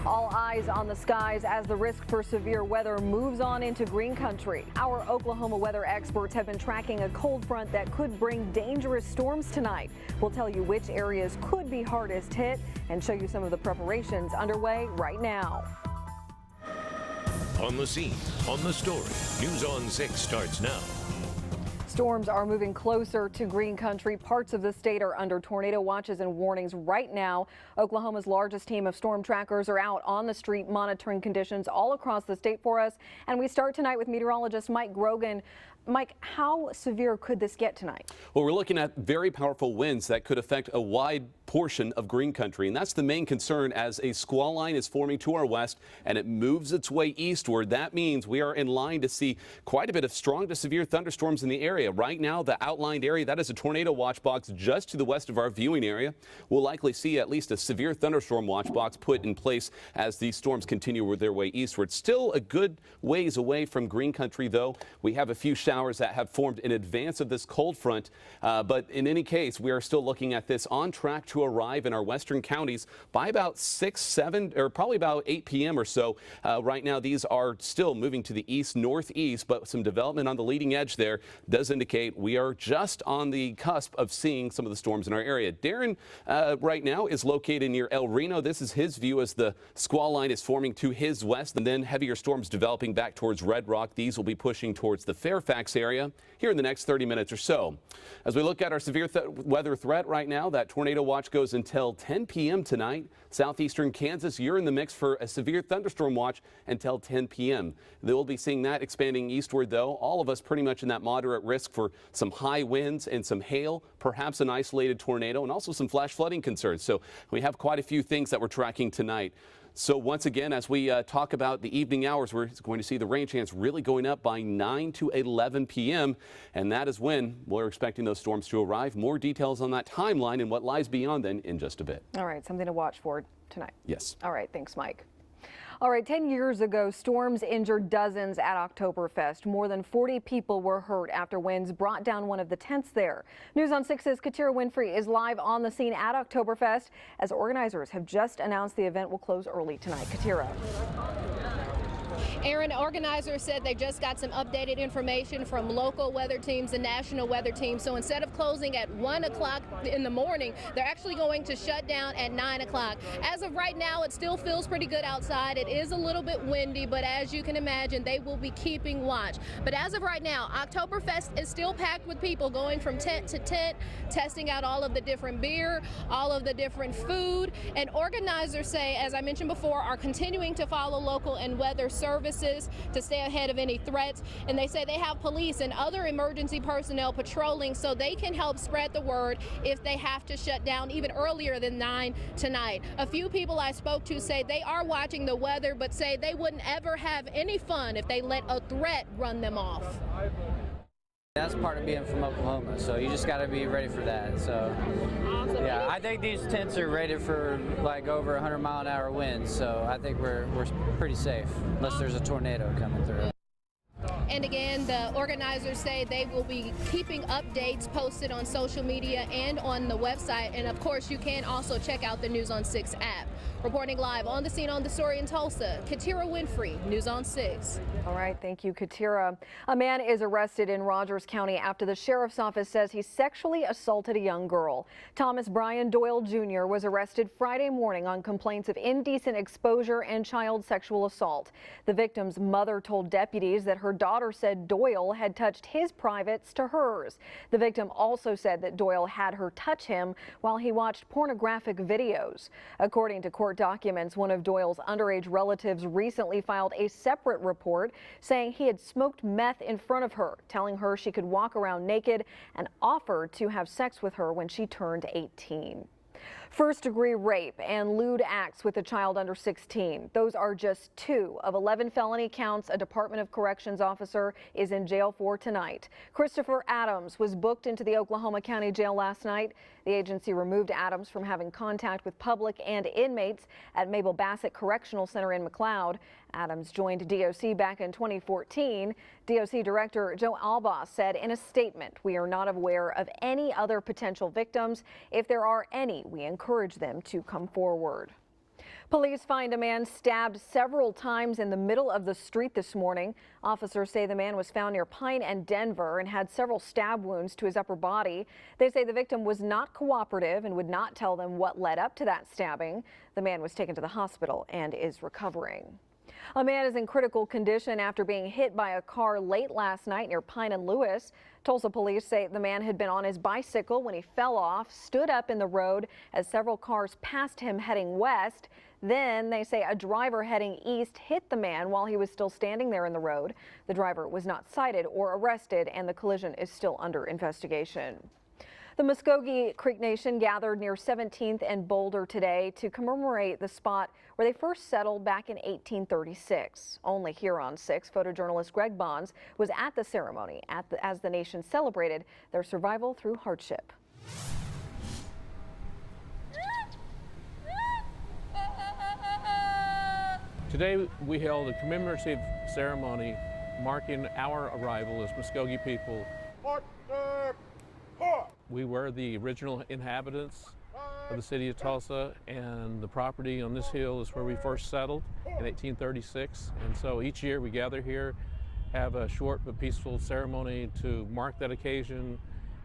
All eyes on the skies as the risk for severe weather moves on into green country. Our Oklahoma weather experts have been tracking a cold front that could bring dangerous storms tonight. We'll tell you which areas could be hardest hit and show you some of the preparations underway right now. On the scene, on the story, News on 6 starts now. Storms are moving closer to green country. Parts of the state are under tornado watches and warnings right now. Oklahoma's largest team of storm trackers are out on the street monitoring conditions all across the state for us. And we start tonight with meteorologist Mike Grogan. Mike, how severe could this get tonight? Well, we're looking at very powerful winds that could affect a wide portion of green country, and that's the main concern as a squall line is forming to our west and it moves its way eastward. That means we are in line to see quite a bit of strong to severe thunderstorms in the area. Right now, the outlined area, that is a tornado watch box just to the west of our viewing area. We'll likely see at least a severe thunderstorm watch box put in place as these storms continue their way eastward. Still a good ways away from green country, though. We have a few showers that have formed in advance of this cold front, but in any case, we are still looking at this on track to arrive in our western counties by about 6, 7, or probably about 8 p.m. or so. Right now, these are still moving to the east northeast, but some development on the leading edge there does indicate we are just on the cusp of seeing some of the storms in our area. Darren right now is located near El Reno. This is his view as the squall line is forming to his west, and then heavier storms developing back towards Red Rock. These will be pushing towards the Fairfax area here in the next 30 minutes or so. As we look at our severe weather threat right now, that tornado watch goes until 10 p.m. tonight. Southeastern Kansas, you're in the mix for a severe thunderstorm watch until 10 p.m. They will be seeing that expanding eastward, though. All of us pretty much in that moderate risk for some high winds and some hail, perhaps an isolated tornado, and also some flash flooding concerns. So we have quite a few things that we're tracking tonight. So once again, as we talk about the evening hours, we're going to see the rain chance really going up by 9 to 11 p.m. And that is when we're expecting those storms to arrive. More details on that timeline and what lies beyond then in just a bit. All right, something to watch for tonight. Yes. All right, thanks, Mike. All right, 10 years ago, storms injured dozens at Oktoberfest. More than 40 people were hurt after winds brought down one of the tents there. News on 6's Katira Winfrey is live on the scene at Oktoberfest as organizers have just announced the event will close early tonight. Katira. Aaron, organizers said they just got some updated information from local weather teams and national weather teams. So instead of closing at 1 o'clock in the morning, they're actually going to shut down at 9 o'clock. As of right now, it still feels pretty good outside. It is a little bit windy, but as you can imagine, they will be keeping watch. But as of right now, Oktoberfest is still packed with people going from tent to tent, testing out all of the different beer, all of the different food. And organizers say, as I mentioned before, are continuing to follow local and weather services to stay ahead of any threats. And they say they have police and other emergency personnel patrolling so they can help spread the word if they have to shut down even earlier than 9 tonight. A few people I spoke to say they are watching the weather, but say they wouldn't ever have any fun if they let a threat run them off. That's part of being from Oklahoma, so you just got to be ready for that. So, Awesome. yeah, I think these tents are rated for like over 100-mile-an-hour winds, so I think we're pretty safe unless there's a tornado coming through. And again, the organizers say they will be keeping updates posted on social media and on the website. And of course, you can also check out the News on 6 app. Reporting live on the scene on the story in Tulsa, Katira Winfrey, News on 6. All right, thank you, Katira. A man is arrested in Rogers County after the sheriff's office says he sexually assaulted a young girl. Thomas Brian Doyle Jr. was arrested Friday morning on complaints of indecent exposure and child sexual assault. The victim's mother told deputies that her daughter said Doyle had touched his privates to hers. The victim also said that Doyle had her touch him while he watched pornographic videos. According to court documents, one of Doyle's underage relatives recently filed a separate report saying he had smoked meth in front of her, telling her she could walk around naked, and offered to have sex with her when she turned 18. First-degree rape and lewd acts with a child under 16. Those are just 2 of 11 felony counts a Department of Corrections officer is in jail for tonight. Christopher Adams was booked into the Oklahoma County Jail last night. The agency removed Adams from having contact with public and inmates at Mabel Bassett Correctional Center in McLeod. Adams joined DOC back in 2014. DOC Director Joe Alba said in a statement, "We are not aware of any other potential victims. If there are any, we encourage them to come forward." Police find a man stabbed several times in the middle of the street this morning. Officers say the man was found near Pine and Denver and had several stab wounds to his upper body. They say the victim was not cooperative and would not tell them what led up to that stabbing. The man was taken to the hospital and is recovering. A man is in critical condition after being hit by a car late last night near Pine and Lewis. Tulsa police say the man had been on his bicycle when he fell off, stood up in the road as several cars passed him heading west. Then they say a driver heading east hit the man while he was still standing there in the road. The driver was not cited or arrested, and the collision is still under investigation. The Muskogee Creek Nation gathered near 17th and Boulder today to commemorate the spot where they first settled back in 1836. Only here on 6, photojournalist Greg Bonds was at the ceremony as the nation celebrated their survival through hardship. Today we held a commemorative ceremony marking our arrival as Muskogee people. We were the original inhabitants of the city of Tulsa, and the property on this hill is where we first settled in 1836. And so each year we gather here, have a short but peaceful ceremony to mark that occasion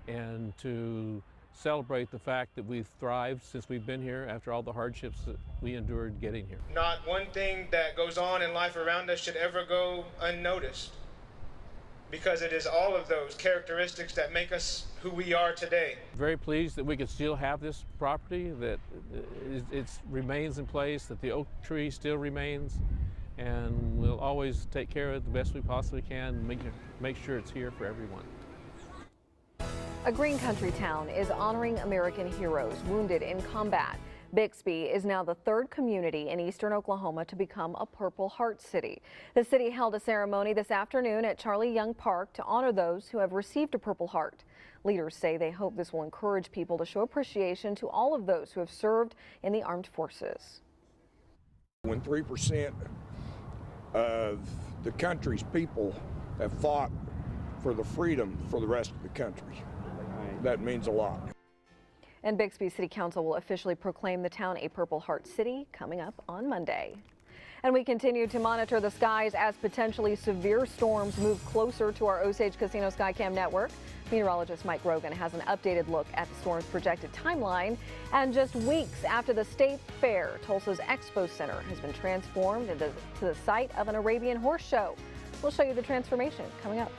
and to celebrate the fact that we've thrived since we've been here after all the hardships that we endured getting here. Not one thing that goes on in life around us should ever go unnoticed, because it is all of those characteristics that make us who we are today. Very pleased that we can still have this property, that it remains in place, that the oak tree still remains, and we'll always take care of it the best we possibly can and make sure it's here for everyone. A Green Country town is honoring American heroes wounded in combat. Bixby is now the third community in eastern Oklahoma to become a Purple Heart City. The city held a ceremony this afternoon at Charlie Young Park to honor those who have received a Purple Heart. Leaders say they hope this will encourage people to show appreciation to all of those who have served in the armed forces. When 3% of the country's people have fought for the freedom for the rest of the country, that means a lot. And Bixby City Council will officially proclaim the town a Purple Heart City coming up on Monday. And we continue to monitor the skies as potentially severe storms move closer to our Osage Casino Skycam network. Meteorologist Mike Rogan has an updated look at the storm's projected timeline. And just weeks after the state fair, Tulsa's Expo Center has been transformed into the site of an Arabian horse show. We'll show you the transformation coming up.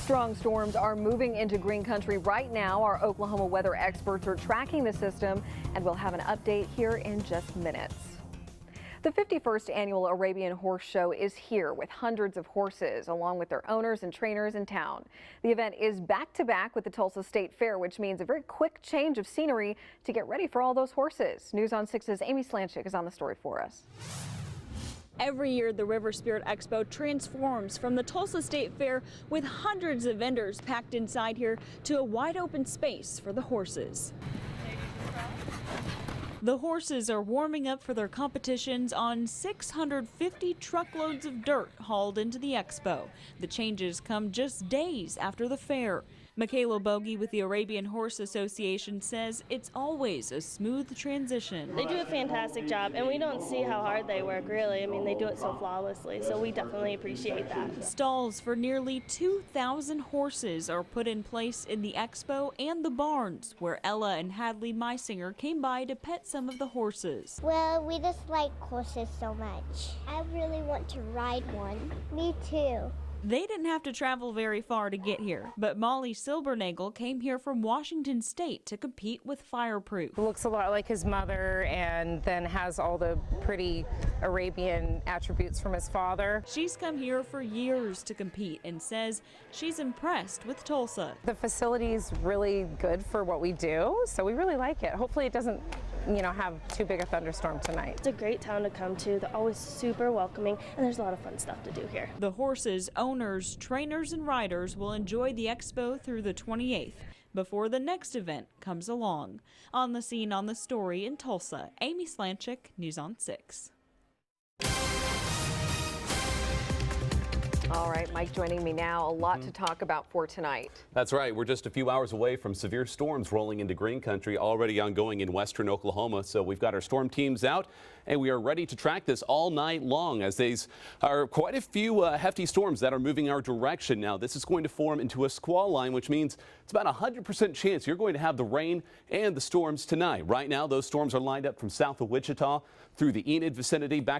Strong storms are moving into Green Country right now. Our Oklahoma weather experts are tracking the system, and we'll have an update here in just minutes. The 51st annual Arabian Horse Show is here with hundreds of horses, along with their owners and trainers in town. The event is back-to-back with the Tulsa State Fair, which means a very quick change of scenery to get ready for all those horses. News on 6's Amy Slanchik is on the story for us. Every year, the River Spirit Expo transforms from the Tulsa State Fair with hundreds of vendors packed inside here to a wide open space for the horses. The horses are warming up for their competitions on 650 truckloads of dirt hauled into the expo. The changes come just days after the fair. Michaela Bogie with the Arabian Horse Association says it's always a smooth transition. They do a fantastic job, and we don't see how hard they work, really. I mean, they do it so flawlessly, so we definitely appreciate that. Stalls for nearly 2,000 horses are put in place in the expo and the barns, where Ella and Hadley Meisinger came by to pet some of the horses. Well, we just like horses so much. I really want to ride one. Me too. They didn't have to travel very far to get here, but Molly Silbernagel came here from Washington State to compete with Fireproof. Looks a lot like his mother and then has all the pretty Arabian attributes from his father. She's come here for years to compete and says she's impressed with Tulsa. The facility's really good for what we do, so we really like it. Hopefully it doesn't have too big a thunderstorm tonight. It's a great town to come to. They're always super welcoming, and there's a lot of fun stuff to do here. The horses, owners, trainers, and riders will enjoy the expo through the 28th before the next event comes along. On the scene on the story in Tulsa, Amy Slanchik, News on 6. All right, Mike joining me now. A lot to talk about for tonight. That's right. We're just a few hours away from severe storms rolling into Green Country, already ongoing in western Oklahoma. So we've got our storm teams out, and we are ready to track this all night long, as these are quite a few hefty storms that are moving our direction. Now, this is going to form into a squall line, which means it's about 100% chance you're going to have the rain and the storms tonight. Right now, those storms are lined up from south of Wichita through the Enid vicinity back